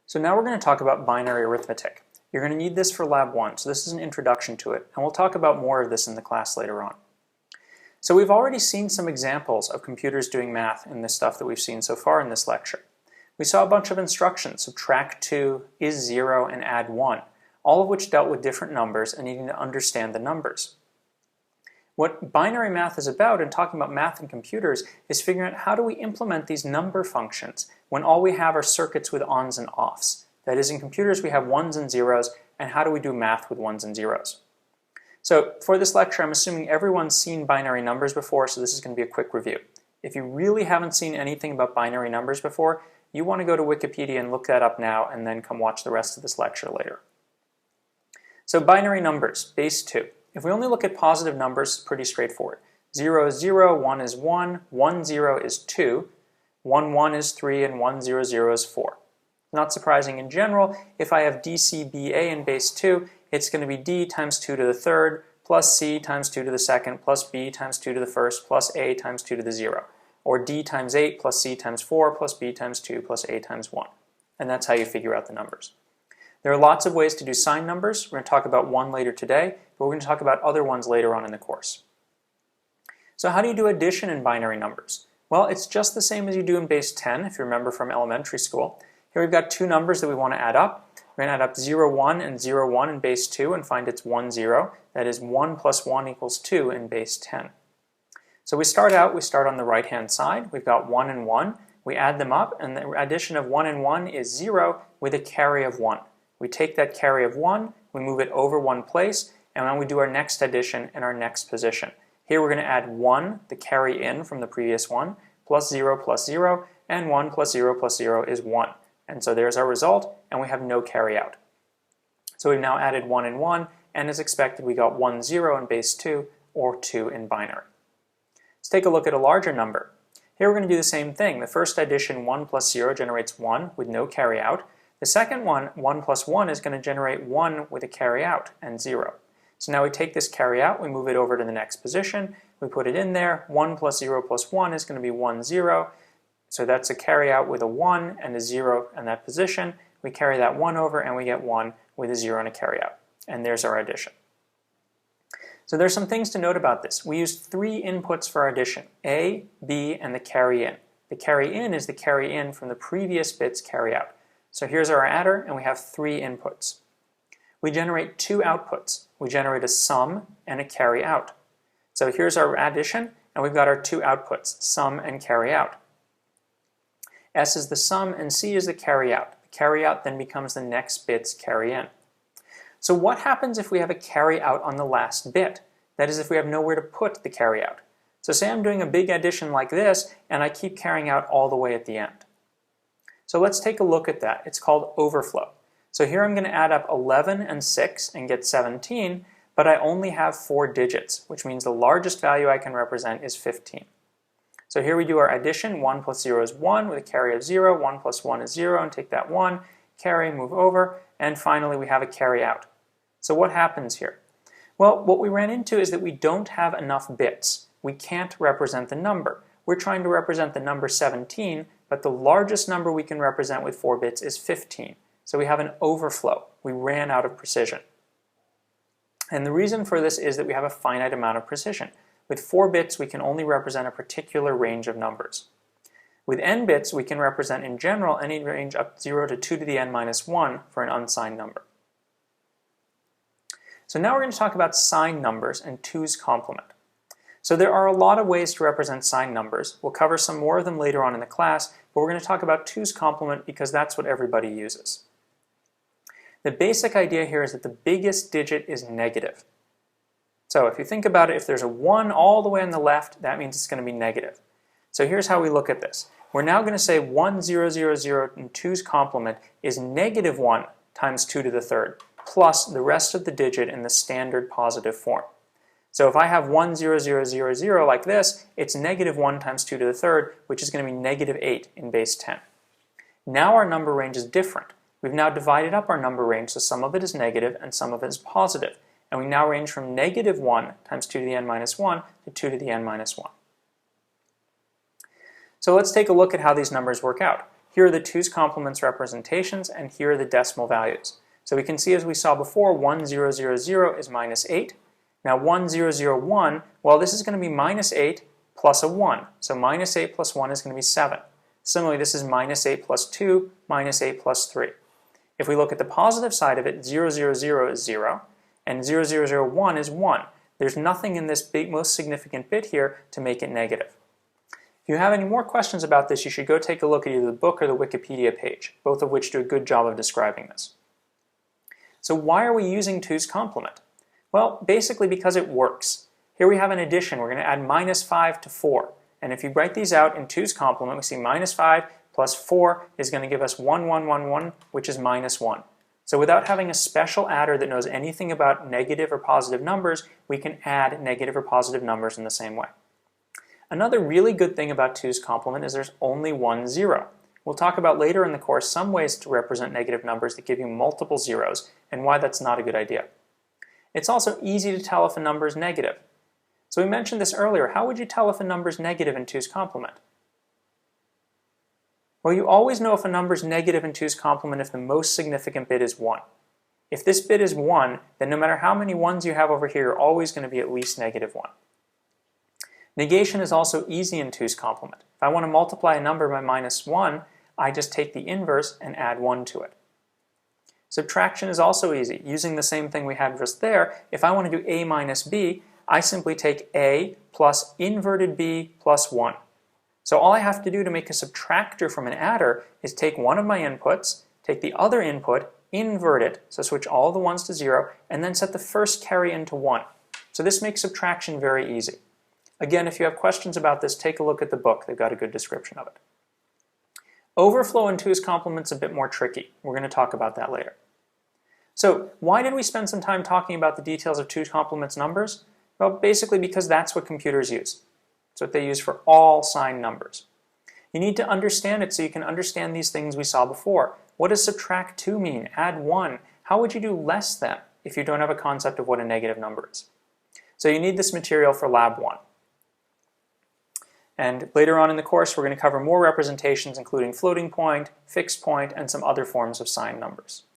So now we're going to talk about binary arithmetic. You're going to need this for Lab 1, so this is an introduction to it, and we'll talk about more of this in the class later on. So we've already seen some examples of computers doing math in this stuff that we've seen so far in this lecture. We saw a bunch of instructions: subtract 2, is 0, and add 1, all of which dealt with different numbers and needing to understand the numbers. What binary math is about, and talking about math and computers, is figuring out how do we implement these number functions when all we have are circuits with ons and offs. That is, in computers we have ones and zeros, and how do we do math with ones and zeros? So for this lecture, I'm assuming everyone's seen binary numbers before, so this is going to be a quick review. If you really haven't seen anything about binary numbers before, you want to go to Wikipedia and look that up now, and then come watch the rest of this lecture later. So binary numbers, base 2. If we only look at positive numbers, it's pretty straightforward. 0 is 0, 1 is 1, 1 0 is 2, 1 1 is 3, and 1 0 0 is 4. Not surprising in general, if I have DCBA in base 2, it's going to be D times 2 to the third, plus C times 2 to the second, plus B times 2 to the first, plus A times 2 to the 0. Or D times 8, plus C times 4, plus B times 2, plus A times 1. And that's how you figure out the numbers. There are lots of ways to do sign numbers. We're going to talk about one later today, but we're going to talk about other ones later on in the course. So how do you do addition in binary numbers? Well, it's just the same as you do in base 10, if you remember from elementary school. Here we've got two numbers that we want to add up. We're going to add up 0, 1 and 0, 1 in base 2 and find it's 1, 0. That is 1 plus 1 equals 2 in base 10. So we start on the right-hand side. We've got 1 and 1. We add them up, and the addition of 1 and 1 is 0 with a carry of 1. We take that carry of 1, we move it over one place, and then we do our next addition in our next position. Here we're going to add 1, the carry in from the previous one, plus 0, and 1 plus 0 is 1. And so there's our result, and we have no carry out. So we've now added 1 and 1, and as expected we got 1, 0 in base 2, or 2 in binary. Let's take a look at a larger number. Here we're going to do the same thing. The first addition, 1 plus 0, generates 1 with no carry out. The second one, 1 plus 1, is going to generate 1 with a carry out and 0. So now we take this carry out, we move it over to the next position, we put it in there. 1 plus 0 plus 1 is going to be 1, 0. So that's a carry out with a 1 and a 0 in that position. We carry that 1 over and we get 1 with a 0 and a carry out. And there's our addition. So there's some things to note about this. We used 3 inputs for our addition: A, B, and the carry in. The carry in is the carry in from the previous bit's carry out. So here's our adder, and we have 3 inputs. We generate 2 outputs. We generate a sum and a carry out. So here's our addition, and we've got our 2 outputs, sum and carry out. S is the sum, and C is the carry out. The carry out then becomes the next bit's carry in. So what happens if we have a carry out on the last bit? That is, if we have nowhere to put the carry out. So say I'm doing a big addition like this, and I keep carrying out all the way at the end. So let's take a look at that. It's called overflow. So here I'm going to add up 11 and 6 and get 17, but I only have 4 digits, which means the largest value I can represent is 15. So here we do our addition. 1 plus 0 is 1 with a carry of 0. 1 plus 1 is 0, and take that 1, carry, move over, and finally we have a carry out. So what happens here? Well, what we ran into is that we don't have enough bits. We can't represent the number. We're trying to represent the number 17, but the largest number we can represent with 4 bits is 15. So we have an overflow. We ran out of precision. And the reason for this is that we have a finite amount of precision. With 4 bits, we can only represent a particular range of numbers. With n bits, we can represent in general any range up 0 to 2 to the n minus 1 for an unsigned number. So now we're going to talk about signed numbers and 2's complement. So there are a lot of ways to represent signed numbers. We'll cover some more of them later on in the class, but we're going to talk about 2's complement because that's what everybody uses. The basic idea here is that the biggest digit is negative. So if you think about it, if there's a 1 all the way on the left, that means it's going to be negative. So here's how we look at this. We're now going to say 1, 0, 0, 0 in 2's complement is negative 1 times 2 to the third, plus the rest of the digit in the standard positive form. So if I have 1, 0, 0, 0, 0 like this, it's negative 1 times 2 to the third, which is going to be negative 8 in base 10. Now our number range is different. We've now divided up our number range, so some of it is negative and some of it is positive. And we now range from negative 1 times 2 to the n minus 1 to 2 to the n minus 1. So let's take a look at how these numbers work out. Here are the 2's complements representations, and here are the decimal values. So we can see, as we saw before, 1000 is minus 8. Now 1001, well, this is going to be minus 8 plus a 1. So minus 8 plus 1 is going to be 7. Similarly, this is minus 8 plus 2, minus 8 plus 3. If we look at the positive side of it, 000 is 0, and 0001 is 1. There's nothing in this most significant bit here to make it negative. If you have any more questions about this, you should go take a look at either the book or the Wikipedia page, both of which do a good job of describing this. So why are we using 2's complement? Well, basically because it works. Here we have an addition. We're going to add minus 5 to 4. And if you write these out in 2's complement, we see minus 5 plus 4 is going to give us 1, 1, 1, 1, which is minus 1. So without having a special adder that knows anything about negative or positive numbers, we can add negative or positive numbers in the same way. Another really good thing about 2's complement is there's only one 0. We'll talk about later in the course some ways to represent negative numbers that give you multiple zeros and why that's not a good idea. It's also easy to tell if a number is negative. So we mentioned this earlier. How would you tell if a number is negative in 2's complement? Well, you always know if a number is negative in 2's complement if the most significant bit is 1. If this bit is 1, then no matter how many 1's you have over here, you're always going to be at least negative 1. Negation is also easy in 2's complement. If I want to multiply a number by minus 1, I just take the inverse and add 1 to it. Subtraction is also easy. Using the same thing we had just there, if I want to do a minus b, I simply take a plus inverted b plus 1. So all I have to do to make a subtractor from an adder is take one of my inputs, take the other input, invert it, so switch all the 1's to 0, and then set the first carry into 1. So this makes subtraction very easy. Again, if you have questions about this, take a look at the book. They've got a good description of it. Overflow in 2's complement is a bit more tricky. We're going to talk about that later. So why did we spend some time talking about the details of 2's complement's numbers? Well, basically because that's what computers use. It's what they use for all signed numbers. You need to understand it so you can understand these things we saw before. What does subtract 2 mean? Add 1. How would you do less than if you don't have a concept of what a negative number is? So you need this material for Lab 1. And later on in the course, we're going to cover more representations, including floating point, fixed point, and some other forms of signed numbers.